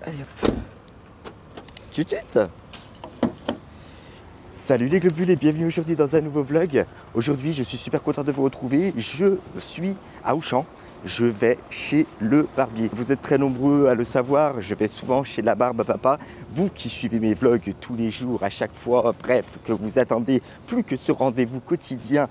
Allez hop. Tut. Salut les globules et bienvenue aujourd'hui dans un nouveau vlog. Aujourd'hui je suis super content de vous retrouver. Je suis à Auchan. Je vais chez le barbier. Vous êtes très nombreux à le savoir, je vais souvent chez la barbe à papa. Vous qui suivez mes vlogs tous les jours, à chaque fois, bref, que vous attendez plus que ce rendez-vous quotidien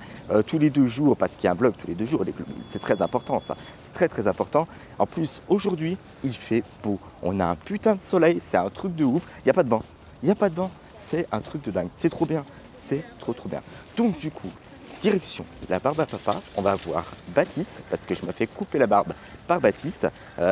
tous les 2 jours, parce qu'il y a un vlog tous les 2 jours, c'est très important ça, c'est très important. En plus, aujourd'hui, il fait beau. On a un putain de soleil, c'est un truc de ouf. Il n'y a pas de vent, c'est un truc de dingue. C'est trop bien, c'est trop bien. Donc du coup, direction la barbe à papa, on va voir Baptiste, parce que je me fais couper la barbe par Baptiste.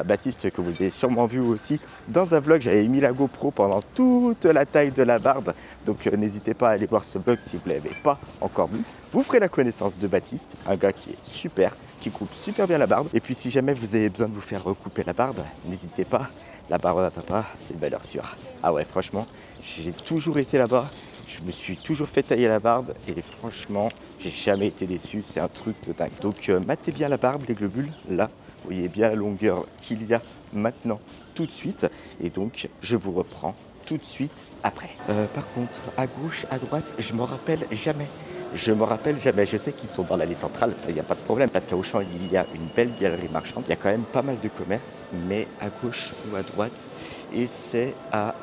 Baptiste que vous avez sûrement vu aussi dans un vlog, j'avais mis la GoPro pendant toute la taille de la barbe. Donc n'hésitez pas à aller voir ce vlog si vous ne l'avez pas encore vu. Vous ferez la connaissance de Baptiste, un gars qui est super, qui coupe super bien la barbe. Et puis si jamais vous avez besoin de vous faire recouper la barbe, n'hésitez pas, la barbe à papa, c'est une valeur sûre. Ah ouais, franchement, j'ai toujours été là-bas. Je me suis toujours fait tailler la barbe et franchement, j'ai jamais été déçu. C'est un truc de dingue. Donc, matez bien la barbe, les globules. Là, vous voyez bien la longueur qu'il y a maintenant, tout de suite. Et donc, je vous reprends tout de suite après. Par contre, à gauche, à droite, je me rappelle jamais. Je sais qu'ils sont dans l'allée centrale, ça, il n'y a pas de problème. Parce qu'à Auchan, il y a une belle galerie marchande. Il y a quand même pas mal de commerces, mais à gauche ou à droite. Et c'est à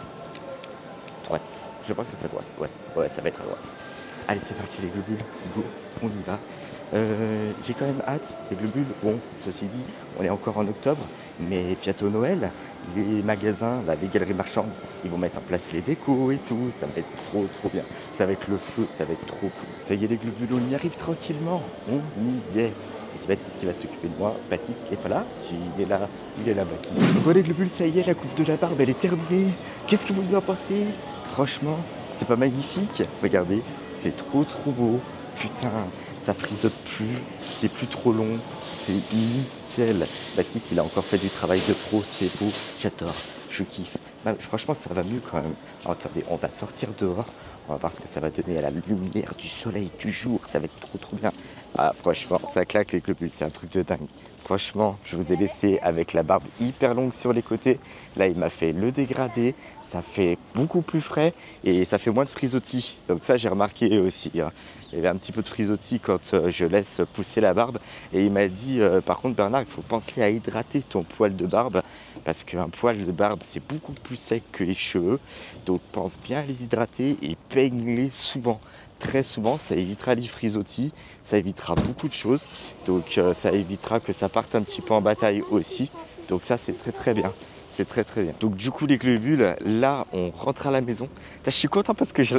droite. Je pense que c'est à droite. Ouais, ça va être à droite. Allez, c'est parti les globules. Go, on y va. J'ai quand même hâte. Les globules, bon, ceci dit, on est encore en octobre, mais bientôt Noël. Les magasins, là, les galeries marchandes, ils vont mettre en place les décos et tout. Ça va être trop bien. Ça va être le feu, ça va être trop cool. Ça y est les globules, on y arrive tranquillement. On y est. Et c'est Baptiste qui va s'occuper de moi. Baptiste n'est pas là. Il est là Baptiste. Voilà les globules, ça y est, la coupe de la barbe, elle est terminée. Qu'est-ce que vous en pensez? Franchement, c'est pas magnifique? Regardez, c'est trop beau. Putain, ça frisote plus, c'est plus trop long, c'est nickel. Baptiste, il a encore fait du travail de pro, c'est beau, j'adore, je kiffe. Bah, franchement, ça va mieux quand même. Attendez, on va sortir dehors, on va voir ce que ça va donner à la lumière du soleil du jour, ça va être trop bien. Ah, franchement, ça claque les globules, c'est un truc de dingue. Franchement, je vous ai laissé avec la barbe hyper longue sur les côtés. Là, il m'a fait le dégradé. Ça fait beaucoup plus frais et ça fait moins de frisottis. Donc ça, j'ai remarqué aussi. Il y avait un petit peu de frisottis quand je laisse pousser la barbe. Et il m'a dit, par contre, Bernard, il faut penser à hydrater ton poil de barbe. Parce qu'un poil de barbe, c'est beaucoup plus sec que les cheveux. Donc pense bien à les hydrater et peigne-les souvent. Très souvent, ça évitera les frisottis, ça évitera beaucoup de choses. Donc ça évitera que ça parte un petit peu en bataille aussi. Donc ça, c'est très bien. C'est très bien. Donc du coup les globules, là on rentre à la maison. Là, je suis content parce que je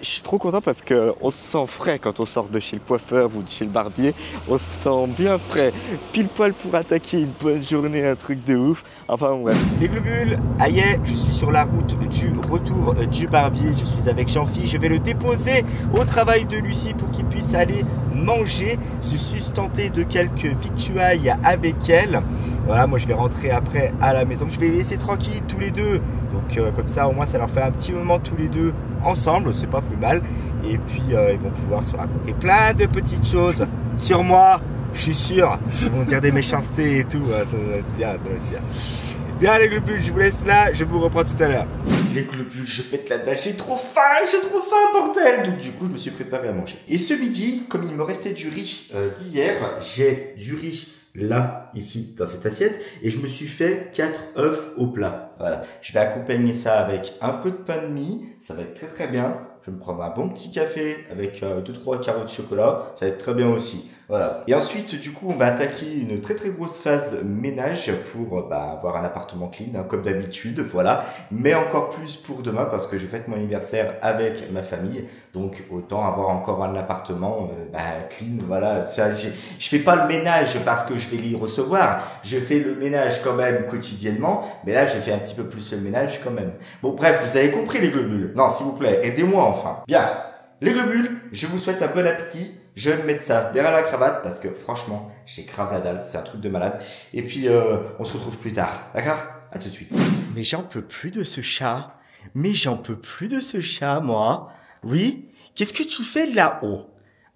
suis trop content parce qu'on se sent frais quand on sort de chez le coiffeur ou de chez le barbier. On se sent bien frais. Pile poil pour attaquer une bonne journée, un truc de ouf. Enfin ouais. Les globules, aïe, je suis sur la route du retour du barbier. Je suis avec Jean-Phi. Je vais le déposer au travail de Lucie pour qu'il puisse aller manger, se sustenter de quelques victuailles avec elle. Voilà, moi je vais rentrer après à la maison. Je vais les laisser tranquilles tous les deux. Donc comme ça au moins ça leur fait un petit moment tous les deux ensemble, c'est pas plus mal. Et puis ils vont pouvoir se raconter plein de petites choses sur moi. Je suis sûr, ils vont dire des méchancetés et tout. Ça va être bien, ça va être bien. Bien les globules, je vous laisse là, je vous reprends tout à l'heure. Les globules, je pète la dalle, j'ai trop faim, bordel. Donc du coup, je me suis préparé à manger. Et ce midi, comme il me restait du riz d'hier, j'ai du riz là, ici, dans cette assiette. Et je me suis fait 4 œufs au plat. Voilà, je vais accompagner ça avec un peu de pain de mie, ça va être très bien. Je vais me prendre un bon petit café avec 2-3 carreaux de chocolat, ça va être très bien aussi. Voilà. Et ensuite, du coup, on va attaquer une très grosse phase ménage pour avoir un appartement clean, hein, comme d'habitude, voilà. Mais encore plus pour demain parce que je fête mon anniversaire avec ma famille, donc autant avoir encore un appartement clean, voilà. Ça, je fais pas le ménage parce que je vais les recevoir, je fais le ménage quand même quotidiennement, mais là, j'ai fait un petit peu plus le ménage quand même. Bon, bref, vous avez compris les globules. Non, s'il vous plaît, aidez-moi enfin. Bien, les globules, je vous souhaite un bon appétit. Je vais me mettre ça derrière la cravate parce que franchement, j'ai grave la dalle, c'est un truc de malade. Et puis, on se retrouve plus tard, d'accord? À tout de suite. Mais j'en peux plus de ce chat. Mais j'en peux plus de ce chat, moi. Oui? Qu'est-ce que tu fais là-haut?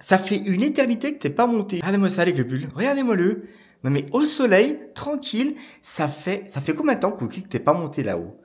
Ça fait une éternité que t'es pas monté. Regardez-moi ça, les globules. Regardez-moi-le. Non mais au soleil, tranquille, ça fait combien de temps, Cookie, que t'es pas monté là-haut?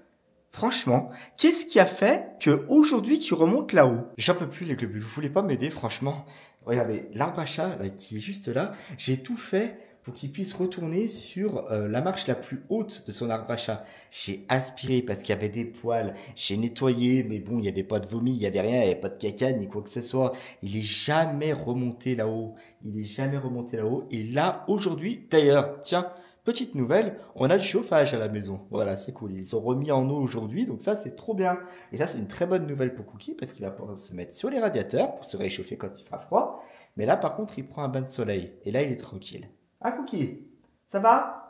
Franchement, qu'est-ce qui a fait que aujourd'hui tu remontes là-haut? J'en peux plus, les globules. Vous voulez pas m'aider, franchement? Regardez, l'arbre à chat là, qui est juste là, j'ai tout fait pour qu'il puisse retourner sur la marche la plus haute de son arbre à chat. J'ai aspiré parce qu'il y avait des poils, j'ai nettoyé, mais bon, il n'y avait pas de vomi, il n'y avait rien, il n'y avait pas de caca, ni quoi que ce soit. Il est jamais remonté là-haut. Il est jamais remonté là-haut. Et là, aujourd'hui, d'ailleurs, tiens, petite nouvelle, on a le chauffage à la maison. Voilà, c'est cool. Ils ont remis en eau aujourd'hui, donc ça, c'est trop bien. Et ça, c'est une très bonne nouvelle pour Cookie parce qu'il va pouvoir se mettre sur les radiateurs pour se réchauffer quand il fera froid. Mais là, par contre, il prend un bain de soleil. Et là, il est tranquille. Ah, Cookie, ça va?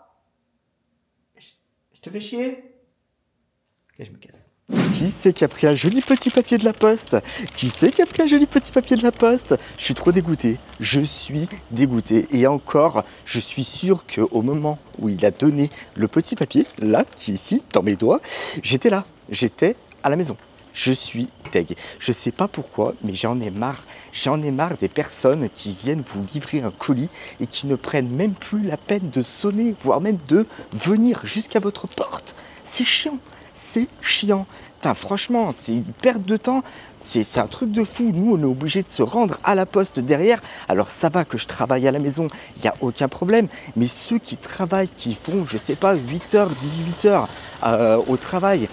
Je te fais chier? Ok, je me casse. Qui c'est qui a pris un joli petit papier de la poste? Qui c'est qui a pris un joli petit papier de la poste? Je suis trop dégoûté. Je suis dégoûté. Et encore, je suis sûr qu'au moment où il a donné le petit papier, là, qui est ici, dans mes doigts, j'étais là. J'étais à la maison. Je suis deg. Je sais pas pourquoi, mais j'en ai marre. J'en ai marre des personnes qui viennent vous livrer un colis et qui ne prennent même plus la peine de sonner, voire même de venir jusqu'à votre porte. C'est chiant. C'est chiant. Putain, franchement, c'est une perte de temps. C'est un truc de fou. Nous, on est obligé de se rendre à la poste derrière. Alors, ça va que je travaille à la maison, il n'y a aucun problème. Mais ceux qui travaillent, qui font, je sais pas, 8h, 18h au travail,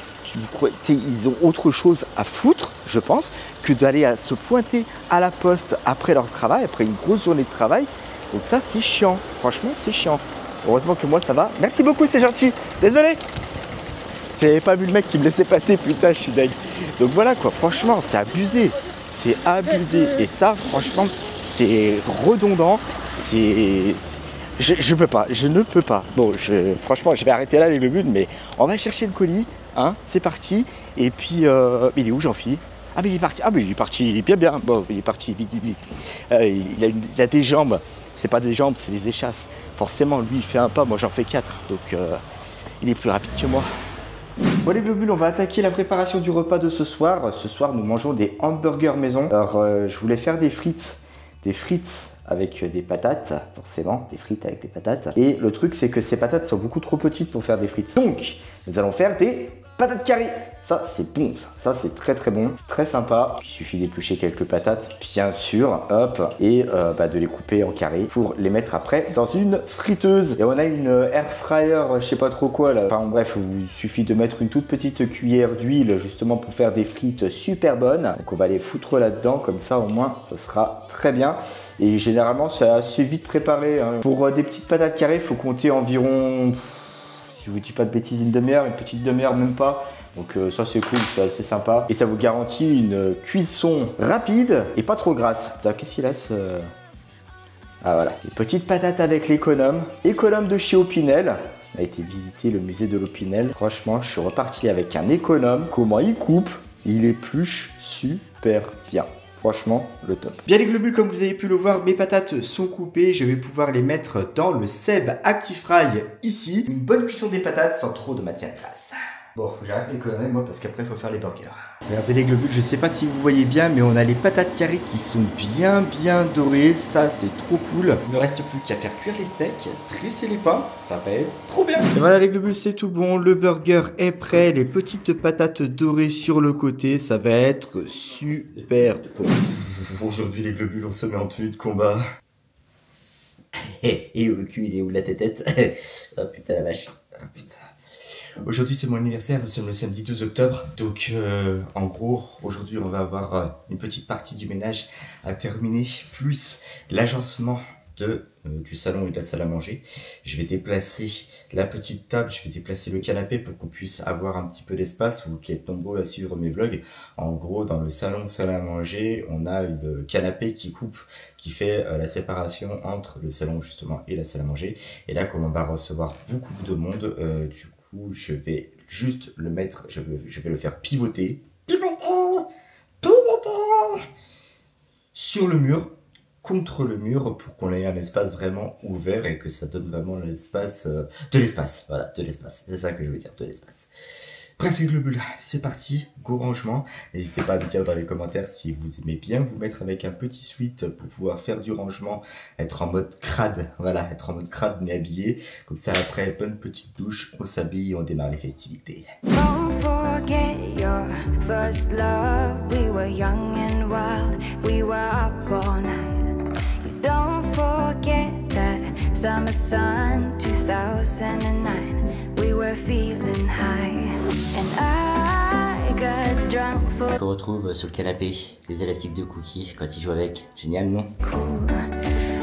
ils ont autre chose à foutre, je pense, que d'aller se pointer à la poste après leur travail, après une grosse journée de travail. Donc ça, c'est chiant. Franchement, c'est chiant. Heureusement que moi, ça va. Merci beaucoup, c'est gentil. Désolé. J'avais pas vu le mec qui me laissait passer, putain, je suis dingue. Donc voilà quoi, franchement, c'est abusé. C'est abusé. Et ça, franchement, c'est redondant. Je peux pas, je ne peux pas. Bon, franchement, je vais arrêter là les globules, mais on va chercher le colis. Hein, c'est parti. Et puis, il est où, Jean-Philippe? Ah, mais il est parti. Ah, mais il est parti, il est bien bien. Bon, il est parti, vite, vite, vite. Il a des jambes. C'est pas des jambes, c'est des échasses. Forcément, lui, il fait un pas, moi, j'en fais 4. Donc, il est plus rapide que moi. Bon les globules, on va attaquer la préparation du repas de ce soir. Ce soir, nous mangeons des hamburgers maison. Alors, je voulais faire des frites avec des patates, forcément, des frites avec des patates. Et le truc, c'est que ces patates sont beaucoup trop petites pour faire des frites. Donc, nous allons faire des patates carrées. Ça, c'est bon, ça c'est très très bon, c'est très sympa. Il suffit d'éplucher quelques patates, bien sûr, hop, et de les couper en carrés pour les mettre après dans une friteuse. Et on a une air fryer, je sais pas trop quoi là. Enfin bref, il suffit de mettre une toute petite cuillère d'huile justement pour faire des frites super bonnes. Donc on va les foutre là-dedans, comme ça au moins ça sera très bien. Et généralement c'est assez vite préparé. Hein. Pour des petites patates carrées, il faut compter environ, si je vous dis pas de bêtises, une demi-heure, une petite demi-heure même pas. Donc ça c'est cool, c'est assez sympa. Et ça vous garantit une cuisson rapide et pas trop grasse. Qu'est-ce qu'il laisse Ah voilà, les petites patates avec l'économe. Économe de chez Opinel. On a été visiter le musée de l'Opinel. Franchement, je suis reparti avec un économe. Comment il coupe, il épluche super bien. Franchement, le top. Bien les globules, comme vous avez pu le voir, mes patates sont coupées. Je vais pouvoir les mettre dans le Seb ActiFry ici. Une bonne cuisson des patates sans trop de matière grasse. Bon, faut que j'arrête mes conneries moi parce qu'après il faut faire les burgers. Regardez les globules, je sais pas si vous voyez bien, mais on a les patates carrées qui sont bien dorées. Ça c'est trop cool. Il ne reste plus qu'à faire cuire les steaks, tresser les pains, ça va être trop bien. Et voilà les globules, c'est tout bon. Le burger est prêt, les petites patates dorées sur le côté, ça va être super bon. Aujourd'hui les globules, on se met en tenue de combat. Et où le cul, il est où la tête? Oh putain la vache, oh putain. Aujourd'hui c'est mon anniversaire, nous sommes le samedi 12 octobre, donc en gros aujourd'hui on va avoir une petite partie du ménage à terminer, plus l'agencement du salon et de la salle à manger. Je vais déplacer la petite table, je vais déplacer le canapé pour qu'on puisse avoir un petit peu d'espace, vous qui êtes nombreux à suivre mes vlogs. En gros dans le salon salle à manger, on a le canapé qui coupe, qui fait la séparation entre le salon justement et la salle à manger. Et là comme on va recevoir beaucoup de monde, du coup je vais juste le mettre, je vais le faire pivoter sur le mur, contre le mur, pour qu'on ait un espace vraiment ouvert et que ça donne vraiment l'espace, de l'espace, voilà, de l'espace, c'est ça que je veux dire, de l'espace. Bref les globules, c'est parti, go rangement. N'hésitez pas à me dire dans les commentaires si vous aimez bien vous mettre avec un petit sweat pour pouvoir faire du rangement, être en mode crade, voilà, être en mode crade mais habillé. Comme ça après, bonne petite douche, on s'habille, on démarre les festivités. Don't forget your first love. We were young and wild, we were up all night. You don't forget that summer sun 2009. We were feeling high and I got drunk for. On retrouve sur le canapé les élastiques de Cookie quand il joue avec. Génial, non? Cool.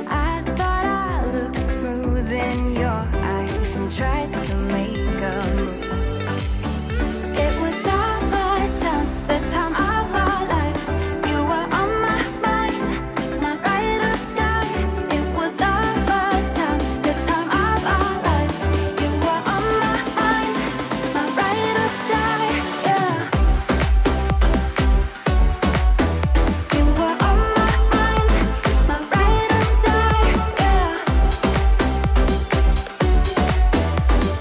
I thought I looked smooth in your eyes and tried to make a move. It was summertime, the time of our lives. You were on my mind, my ride or die. It was summertime, the time of our lives. You were on my mind, my ride or die. Yeah. You were on my mind, my ride or die. Yeah.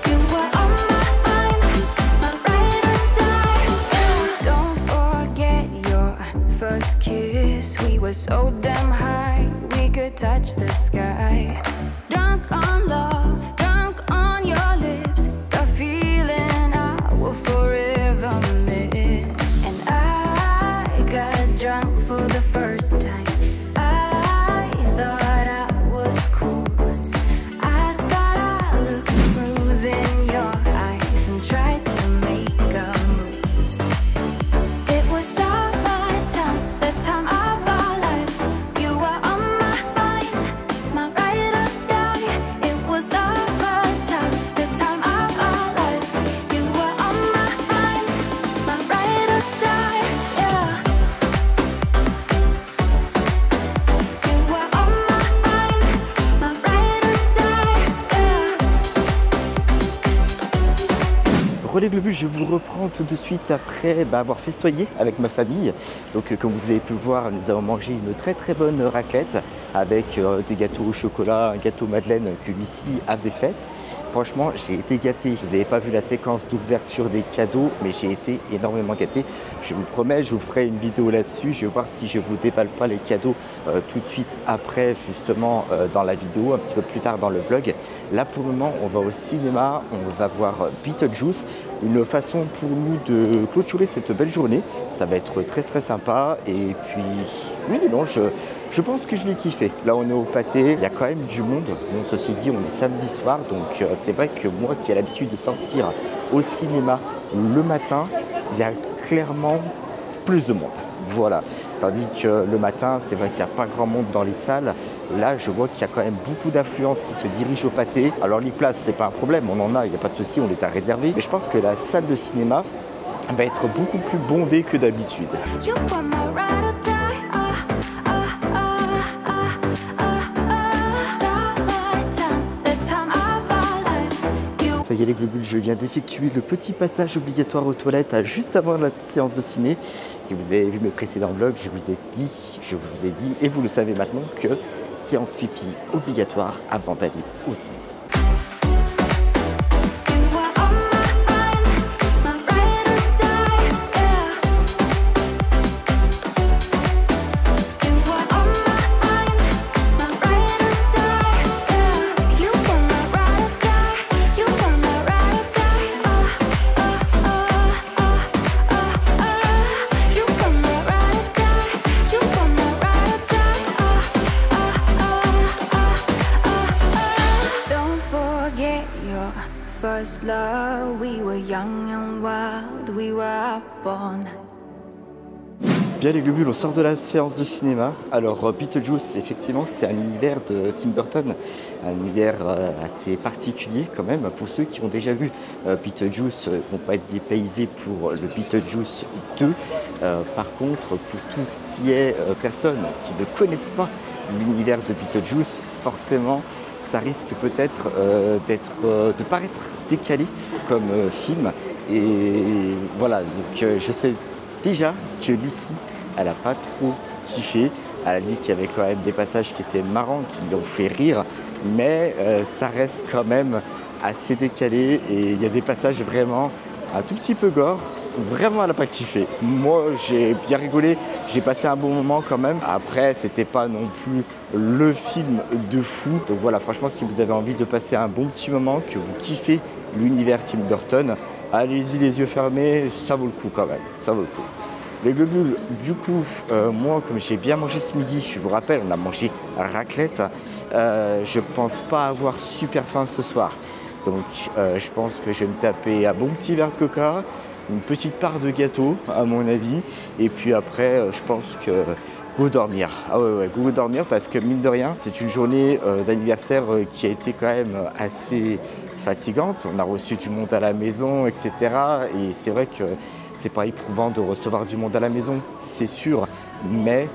You were on my mind, my ride or die. Yeah. Don't forget your first kiss. We were so damn high, we could touch the sky. Drunk on love, drunk on your lips. The feeling I will forever miss. And I got drunk for the first time. I thought I was cool. I thought I looked smooth in your eyes and tried to make a move. It was summertime, the time of our lives. You were on my mind, my ride or die. It was summertime, the time of our lives. You were on my mind, my ride or die. Yeah. You were on my mind, my ride or die. Yeah. Relais Globus, je vous reprends tout de suite après avoir festoyé avec ma famille. Donc comme vous avez pu le voir, nous avons mangé une très bonne raclette avec des gâteaux au chocolat, un gâteau madeleine que Lucie avait fait. Franchement, j'ai été gâté. Vous n'avez pas vu la séquence d'ouverture des cadeaux, mais j'ai été énormément gâté. Je vous promets, je vous ferai une vidéo là-dessus. Je vais voir si je vous déballe pas les cadeaux tout de suite après, justement, dans la vidéo, un petit peu plus tard dans le vlog. Là, pour le moment, on va au cinéma, on va voir Beetlejuice. Une façon pour nous de clôturer cette belle journée. Ça va être très sympa. Et puis, oui, non, je pense que je vais kiffer. Là, on est au pâté. Il y a quand même du monde. Bon, ceci dit, on est samedi soir. Donc, c'est vrai que moi qui ai l'habitude de sortir au cinéma le matin, il y a clairement plus de monde. Voilà. Tandis que le matin, c'est vrai qu'il n'y a pas grand monde dans les salles. Là, je vois qu'il y a quand même beaucoup d'affluence qui se dirige au pâté. Alors, les places, c'est pas un problème. On en a, il n'y a pas de souci, on les a réservées. Mais je pense que la salle de cinéma va être beaucoup plus bondée que d'habitude. You were my ride or die. Summertime, the time of our lives. You. Ça y est les globules, je viens d'effectuer le petit passage obligatoire aux toilettes juste avant la séance de ciné. Si vous avez vu mes précédents vlogs, je vous ai dit, et vous le savez maintenant, que séance pipi obligatoire avant d'aller au ciné. You were on my mind, my ride or die. Yeah. You were on my mind, my ride or die. Yeah. You were my ride or die. You were my ride or die. You were my ride or die. You were my ride or die. Don't forget your first love. We were young and wild. We were up all night. Bien les globules, on sort de la séance de cinéma. Alors Beetlejuice, effectivement, c'est un univers de Tim Burton, un univers assez particulier quand même. Pour ceux qui ont déjà vu Beetlejuice, vont pas être dépaysés pour le Beetlejuice 2. Par contre, pour tout ce qui est personnes qui ne connaissent pas l'univers de Beetlejuice, forcément, ça risque peut-être de paraître décalé comme film. Et voilà, donc je sais déjà que Lucie, elle n'a pas trop kiffé. Elle a dit qu'il y avait quand même des passages qui étaient marrants, qui lui ont fait rire, mais ça reste quand même assez décalé et il y a des passages vraiment un tout petit peu gore. Vraiment, elle n'a pas kiffé. Moi, j'ai bien rigolé, j'ai passé un bon moment quand même. Après, c'était pas non plus le film de fou. Donc voilà, franchement, si vous avez envie de passer un bon petit moment, que vous kiffez l'univers Tim Burton, allez-y les yeux fermés, ça vaut le coup quand même, ça vaut le coup. Les globules, du coup, moi, comme j'ai bien mangé ce midi, je vous rappelle, on a mangé raclette, je pense pas avoir super faim ce soir. Donc, je pense que je vais me taper un bon petit verre de coca, une petite part de gâteau, à mon avis, et puis après, je pense que go dormir. Ah ouais, go dormir, parce que mine de rien, c'est une journée d'anniversaire qui a été quand même assez fatigante. On a reçu du monde à la maison, etc. Et c'est vrai que c'est pas éprouvant de recevoir du monde à la maison, c'est sûr, mais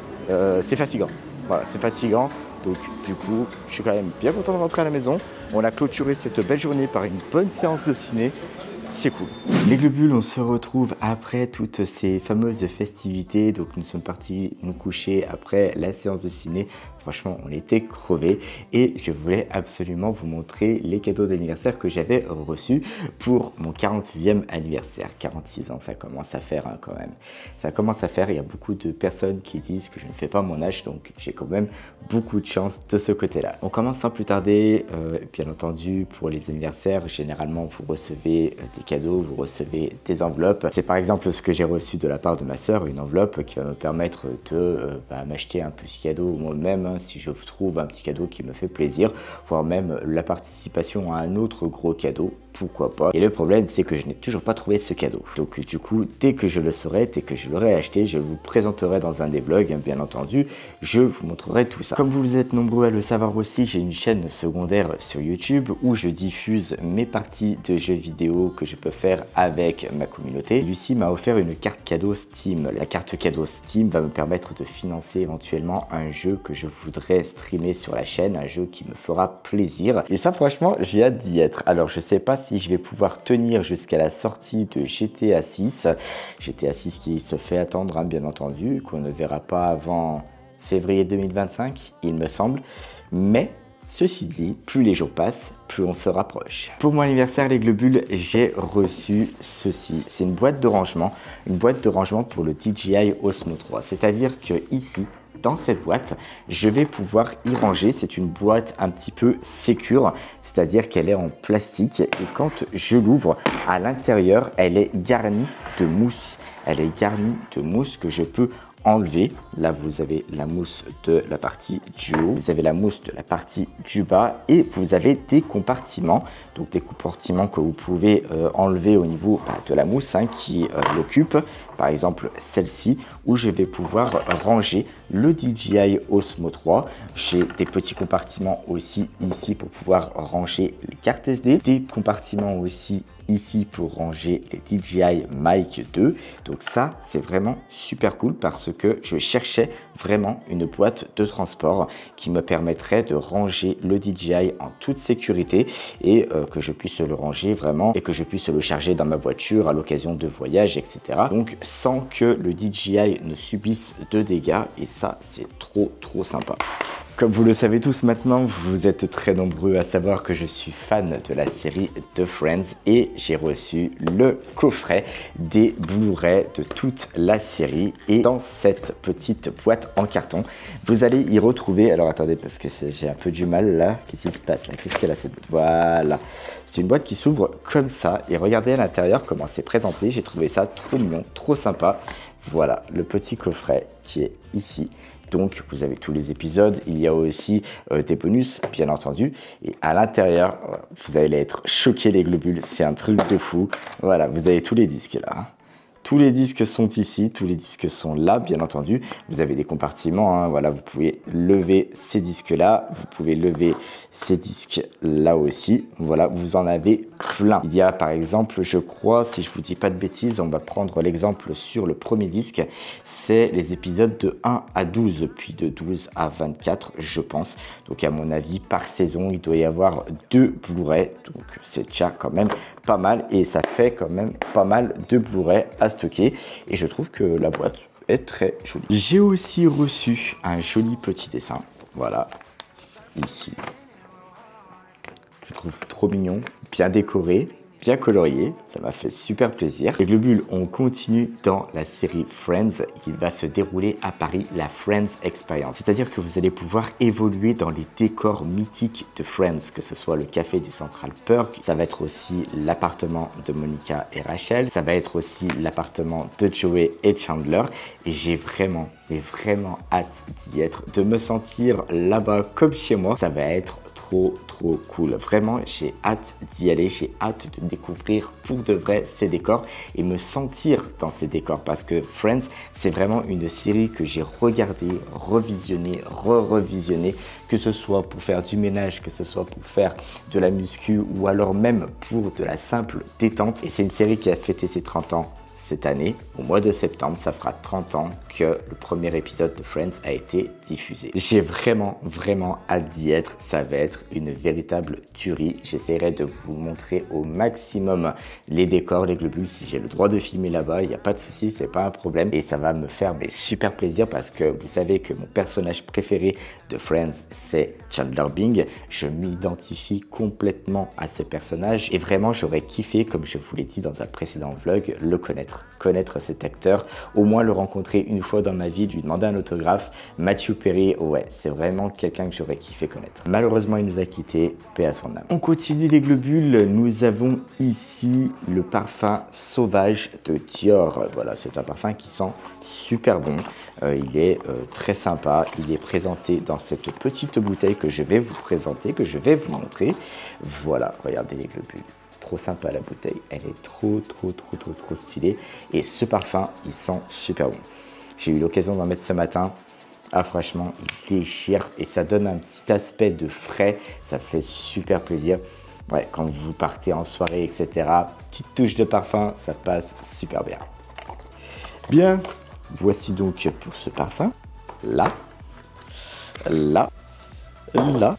c'est fatigant. Voilà, c'est fatigant. Donc du coup, je suis quand même bien content de rentrer à la maison. On a clôturé cette belle journée par une bonne séance de ciné. C'est cool. Les globules, on se retrouve après toutes ces fameuses festivités. Donc nous sommes partis nous coucher après la séance de ciné. Franchement, on était crevés et je voulais absolument vous montrer les cadeaux d'anniversaire que j'avais reçus pour mon 46e anniversaire. 46 ans, ça commence à faire quand même. Ça commence à faire, il y a beaucoup de personnes qui disent que je ne fais pas mon âge, donc j'ai quand même beaucoup de chance de ce côté-là. On commence sans plus tarder, bien entendu, pour les anniversaires, généralement vous recevez des cadeaux, vous recevez des enveloppes. C'est par exemple ce que j'ai reçu de la part de ma soeur, une enveloppe qui va me permettre de m'acheter un petit cadeau moi-même, si je trouve un petit cadeau qui me fait plaisir, voire même la participation à un autre gros cadeau, pourquoi pas. Et le problème, c'est que je n'ai toujours pas trouvé ce cadeau. Donc du coup, dès que je le saurai, dès que je l'aurai acheté, je vous présenterai dans un des vlogs, bien entendu, je vous montrerai tout ça. Comme vous êtes nombreux à le savoir aussi, j'ai une chaîne secondaire sur YouTube où je diffuse mes parties de jeux vidéo que je peux faire avec ma communauté. Lucie m'a offert une carte cadeau Steam. La carte cadeau Steam va me permettre de financer éventuellement un jeu que je voudrais streamer sur la chaîne, un jeu qui me fera plaisir. Et ça, franchement, j'ai hâte d'y être. Alors, je sais pas si je vais pouvoir tenir jusqu'à la sortie de GTA 6. GTA 6 qui se fait attendre, hein, bien entendu, qu'on ne verra pas avant février 2025, il me semble. Mais ceci dit, plus les jours passent, plus on se rapproche. Pour mon anniversaire, les globules, j'ai reçu ceci. C'est une boîte de rangement pour le DJI Osmo 3. C'est-à-dire que ici, dans cette boîte, je vais pouvoir y ranger. C'est une boîte un petit peu sécure, c'est-à-dire qu'elle est en plastique. Et quand je l'ouvre, à l'intérieur, elle est garnie de mousse. Elle est garnie de mousse que je peux enlever. Là, vous avez la mousse de la partie du haut, vous avez la mousse de la partie du bas et vous avez des compartiments. Donc des compartiments que vous pouvez enlever au niveau de la mousse qui l'occupe. Par exemple, celle-ci où je vais pouvoir ranger le DJI Osmo 3. J'ai des petits compartiments aussi ici pour pouvoir ranger les cartes SD. Des compartiments aussi ici pour ranger les DJI Mic 2. Donc ça, c'est vraiment super cool parce que je cherchais vraiment une boîte de transport qui me permettrait de ranger le DJI en toute sécurité et que je puisse le ranger vraiment et que je puisse le charger dans ma voiture à l'occasion de voyages, etc. Donc sans que le DJI ne subisse de dégâts et ça, c'est trop sympa. Comme vous le savez tous maintenant, vous êtes très nombreux à savoir que je suis fan de la série The Friends et j'ai reçu le coffret des Blu-ray de toute la série. Et dans cette petite boîte en carton, vous allez y retrouver... Alors attendez, parce que j'ai un peu du mal là. Qu'est-ce qui se passe là? Qu'est-ce qu'elle a cette boîte? Voilà. C'est une boîte qui s'ouvre comme ça. Et regardez à l'intérieur comment c'est présenté. J'ai trouvé ça trop mignon, trop sympa. Voilà, le petit coffret qui est ici. Donc, vous avez tous les épisodes. Il y a aussi des bonus, bien entendu. Et à l'intérieur, vous allez être choqués, les globules. C'est un truc de fou. Voilà, vous avez tous les disques là. Tous les disques sont ici, tous les disques sont là, bien entendu. Vous avez des compartiments, hein, voilà, vous pouvez lever ces disques-là, vous pouvez lever ces disques-là aussi. Voilà, vous en avez plein. Il y a par exemple, je crois, si je vous dis pas de bêtises, on va prendre l'exemple sur le premier disque. C'est les épisodes de 1 à 12, puis de 12 à 24, je pense. Donc à mon avis, par saison, il doit y avoir 2 Blu-ray. Donc c'est déjà quand même pas mal et ça fait quand même pas mal de Blu-ray à stocker et je trouve que la boîte est très jolie. J'ai aussi reçu un joli petit dessin, voilà, ici. Je trouve trop mignon, bien décoré, bien colorié, ça m'a fait super plaisir. Les globules, on continue dans la série Friends. Il va se dérouler à Paris, la Friends Experience. C'est-à-dire que vous allez pouvoir évoluer dans les décors mythiques de Friends, que ce soit le café du Central Perk, ça va être aussi l'appartement de Monica et Rachel, ça va être aussi l'appartement de Joey et Chandler. Et j'ai vraiment, mais vraiment hâte d'y être, de me sentir là-bas comme chez moi. Ça va être trop cool. Vraiment, j'ai hâte d'y aller, j'ai hâte de découvrir pour de vrai ces décors et me sentir dans ces décors parce que Friends, c'est vraiment une série que j'ai regardée, revisionnée, revisionnée, que ce soit pour faire du ménage, que ce soit pour faire de la muscu ou alors même pour de la simple détente. Et c'est une série qui a fêté ses 30 ans cette année, au mois de septembre, ça fera 30 ans que le premier épisode de Friends a été diffusé. J'ai vraiment hâte d'y être, ça va être une véritable tuerie. J'essaierai de vous montrer au maximum les décors, les globules, si j'ai le droit de filmer là-bas, il n'y a pas de souci, c'est pas un problème. Et ça va me faire super plaisir parce que vous savez que mon personnage préféré de Friends, c'est Chandler Bing. Je m'identifie complètement à ce personnage et vraiment j'aurais kiffé, comme je vous l'ai dit dans un précédent vlog, le connaître cet acteur, au moins le rencontrer une fois dans ma vie, lui demander un autographe. Matthew Perry, ouais, c'est vraiment quelqu'un que j'aurais kiffé connaître. Malheureusement, il nous a quittés, paix à son âme. On continue les globules, nous avons ici le parfum sauvage de Dior. Voilà, c'est un parfum qui sent super bon, il est très sympa, il est présenté dans cette petite bouteille que je vais vous présenter, que je vais vous montrer. Voilà, regardez les globules. Trop sympa la bouteille, elle est trop stylée et ce parfum il sent super bon. J'ai eu l'occasion d'en mettre ce matin, ah franchement il déchire et ça donne un petit aspect de frais, ça fait super plaisir. Ouais, quand vous partez en soirée etc, petite touche de parfum, ça passe super bien. Bien, voici donc pour ce parfum, là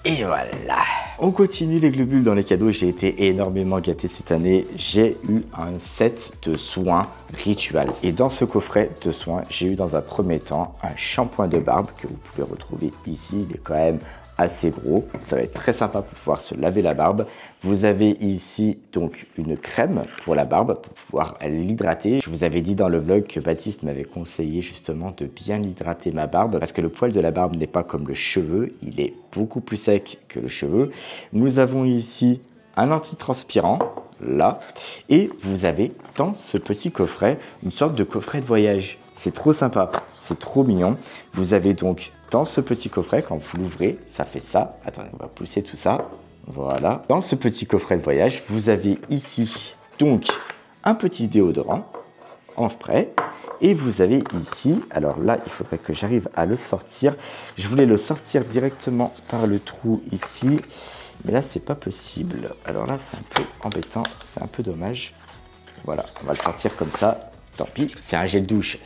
et voilà. On continue les globules dans les cadeaux. J'ai été énormément gâté cette année. J'ai eu un set de soins Rituals. Et dans ce coffret de soins, j'ai eu dans un premier temps un shampoing de barbe que vous pouvez retrouver ici. Il est quand même assez gros. Ça va être très sympa pour pouvoir se laver la barbe. Vous avez ici donc une crème pour la barbe pour pouvoir l'hydrater. Je vous avais dit dans le vlog que Baptiste m'avait conseillé justement de bien hydrater ma barbe parce que le poil de la barbe n'est pas comme le cheveu, il est beaucoup plus sec que le cheveu. Nous avons ici un antitranspirant là et vous avez dans ce petit coffret une sorte de coffret de voyage. C'est trop sympa, c'est trop mignon. Vous avez donc dans ce petit coffret, quand vous l'ouvrez, ça fait ça. Attendez, on va pousser tout ça. Voilà. Dans ce petit coffret de voyage, vous avez ici donc un petit déodorant en spray. Et vous avez ici, alors là, il faudrait que j'arrive à le sortir. Je voulais le sortir directement par le trou ici. Mais là, c'est pas possible. Alors là, c'est un peu embêtant. C'est un peu dommage. Voilà, on va le sortir comme ça. Tant pis, c'est un gel douche,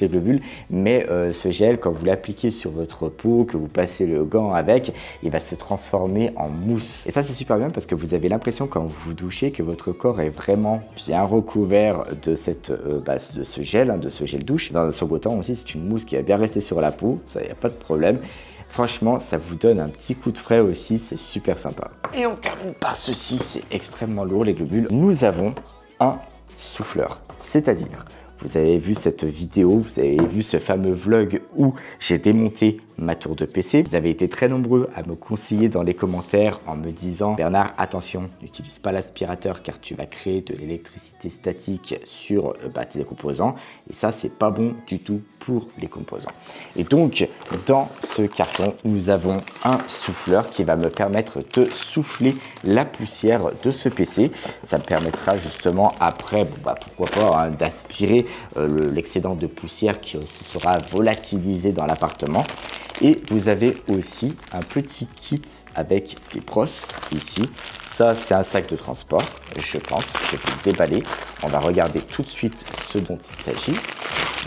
les globules, mais ce gel, quand vous l'appliquez sur votre peau, que vous passez le gant avec, il va se transformer en mousse. Et ça, c'est super bien parce que vous avez l'impression quand vous vous douchez que votre corps est vraiment bien recouvert de, de ce gel douche. Dans un second temps aussi, c'est une mousse qui va bien rester sur la peau, ça, il n'y a pas de problème. Franchement, ça vous donne un petit coup de frais aussi, c'est super sympa. Et on termine par ceci, c'est extrêmement lourd les globules. Nous avons un souffleur, c'est-à-dire, vous avez vu cette vidéo, vous avez vu ce fameux vlog où j'ai démonté ma tour de PC. Vous avez été très nombreux à me conseiller dans les commentaires en me disant « Bernard, attention, n'utilise pas l'aspirateur car tu vas créer de l'électricité statique sur tes composants. » Et ça, c'est pas bon du tout pour les composants. Et donc, dans ce carton, nous avons un souffleur qui va me permettre de souffler la poussière de ce PC. Ça me permettra justement après, pourquoi pas, d'aspirer l'excédent de poussière qui se sera volatilisé dans l'appartement. Et vous avez aussi un petit kit avec des brosses ici. Ça, c'est un sac de transport, je pense. Je vais le déballer. On va regarder tout de suite ce dont il s'agit.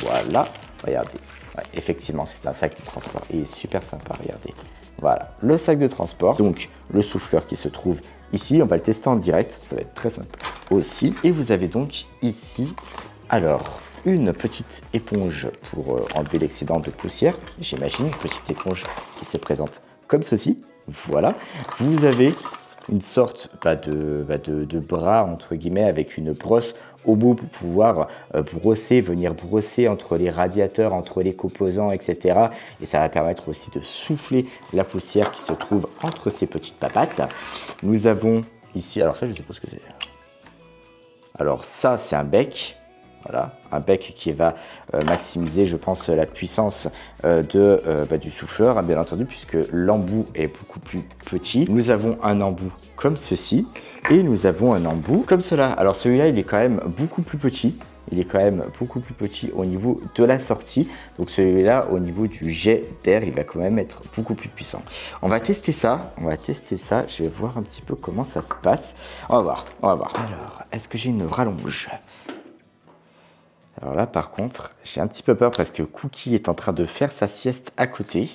Voilà, regardez. Ouais, effectivement, c'est un sac de transport. Il est super sympa, regardez. Voilà, le sac de transport. Donc, le souffleur qui se trouve ici. On va le tester en direct. Ça va être très sympa aussi. Et vous avez donc ici, alors, une petite éponge pour enlever l'excédent de poussière, j'imagine, une petite éponge qui se présente comme ceci, voilà. Vous avez une sorte de bras entre guillemets avec une brosse au bout pour pouvoir venir brosser entre les radiateurs, entre les composants, etc. Et ça va permettre aussi de souffler la poussière qui se trouve entre ces petites papates. Nous avons ici, alors ça je ne sais pas ce que c'est. Alors ça c'est un bec. Voilà, un bec qui va maximiser, je pense, la puissance du souffleur, bien entendu, puisque l'embout est beaucoup plus petit. Nous avons un embout comme ceci, et nous avons un embout comme cela. Alors celui-là, il est quand même beaucoup plus petit. Il est quand même beaucoup plus petit au niveau de la sortie. Donc celui-là, au niveau du jet d'air, il va quand même être beaucoup plus puissant. On va tester ça. Je vais voir un petit peu comment ça se passe. On va voir. Alors, est-ce que j'ai une rallonge ? Alors là, par contre, j'ai un petit peu peur parce que Cookie est en train de faire sa sieste à côté.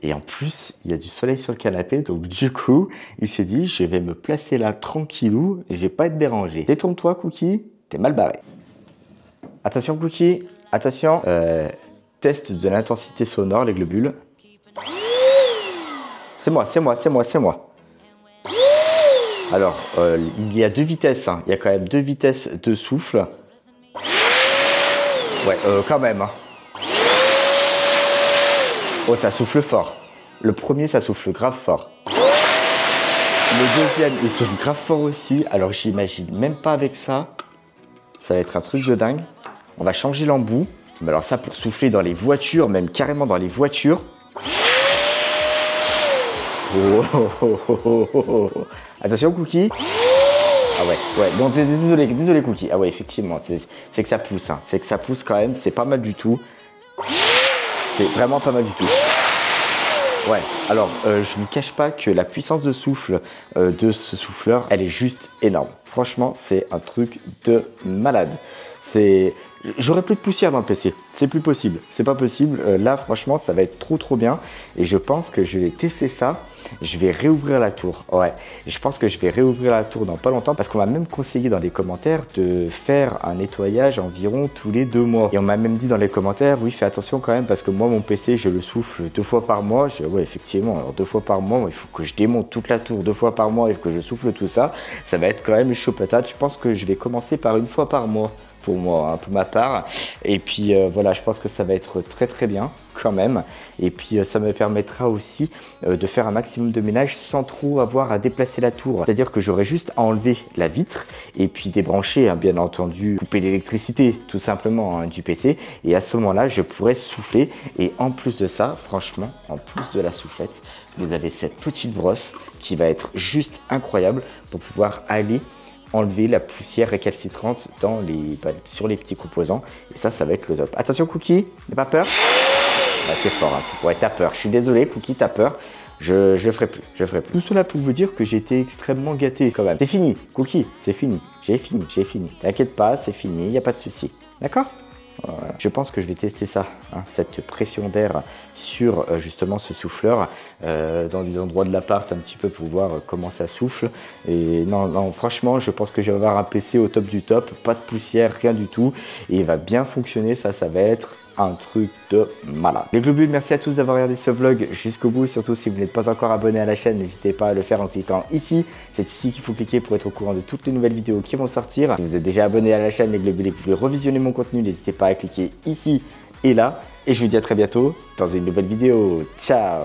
Et en plus, il y a du soleil sur le canapé. Donc du coup, il s'est dit, je vais me placer là tranquillou et je vais pas être dérangé. Détourne-toi, Cookie, t'es mal barré. Attention, Cookie, attention. Test de l'intensité sonore, les globules. C'est moi. Alors, il y a deux vitesses. Hein. Il y a quand même deux vitesses de souffle. Ouais, quand même. Hein. Oh, ça souffle fort. Le premier, ça souffle grave fort. Le deuxième, il souffle grave fort aussi. Alors, j'imagine même pas avec ça. Ça va être un truc de dingue. On va changer l'embout. Mais alors ça, pour souffler dans les voitures, même carrément dans les voitures. Oh. Attention, Cookie. Ah ouais, bon, désolé Cookie. Ah ouais, effectivement, c'est que ça pousse, hein. C'est que ça pousse quand même, c'est pas mal du tout. C'est vraiment pas mal du tout. Ouais, alors, je ne cache pas que la puissance de souffle de ce souffleur, elle est juste énorme. Franchement, c'est un truc de malade. J'aurais plus de poussière dans le PC, c'est plus possible, c'est pas possible. Là, franchement, ça va être trop bien. Et je pense que je vais tester ça. Je vais réouvrir la tour. Ouais, je pense que je vais réouvrir la tour dans pas longtemps parce qu'on m'a même conseillé dans les commentaires de faire un nettoyage environ tous les 2 mois. Et on m'a même dit dans les commentaires, oui, fais attention quand même parce que moi, mon PC, je le souffle 2 fois par mois. Ouais, effectivement, alors 2 fois par mois, il faut que je démonte toute la tour 2 fois par mois et que je souffle tout ça. Ça va être quand même chaud patate. Je pense que je vais commencer par 1 fois par mois. Pour moi, hein, pour ma part. Et puis voilà, je pense que ça va être très bien quand même. Et puis ça me permettra aussi de faire un maximum de ménage sans trop avoir à déplacer la tour. C'est-à-dire que j'aurai juste à enlever la vitre et puis débrancher, hein, bien entendu, couper l'électricité tout simplement, hein, du PC. Et à ce moment-là, je pourrais souffler. Et en plus de ça, franchement, en plus de la soufflette, vous avez cette petite brosse qui va être juste incroyable pour pouvoir aller enlever la poussière récalcitrante sur les petits composants. Et ça va être le top. Attention Cookie, n'aie pas peur. Ah, c'est fort, hein. Ouais, t'as peur. Je suis désolé Cookie, t'as peur. Je ferai plus. Tout cela pour vous dire que j'ai été extrêmement gâté quand même. C'est fini, Cookie, c'est fini. J'ai fini. T'inquiète pas, c'est fini, il n'y a pas de souci. D'accord ? Voilà. Je pense que je vais tester ça, hein, cette pression d'air sur justement ce souffleur dans des endroits de l'appart un petit peu pour voir comment ça souffle. Et non, franchement, je pense que je vais avoir un PC au top du top, pas de poussière, rien du tout. Et il va bien fonctionner, ça va être un truc de malade. Les globules, merci à tous d'avoir regardé ce vlog jusqu'au bout. Surtout si vous n'êtes pas encore abonné à la chaîne, n'hésitez pas à le faire en cliquant ici. C'est ici qu'il faut cliquer pour être au courant de toutes les nouvelles vidéos qui vont sortir. Si vous êtes déjà abonné à la chaîne, les globules, et que vous voulez revisionner mon contenu, n'hésitez pas à cliquer ici et là. Et je vous dis à très bientôt dans une nouvelle vidéo. Ciao!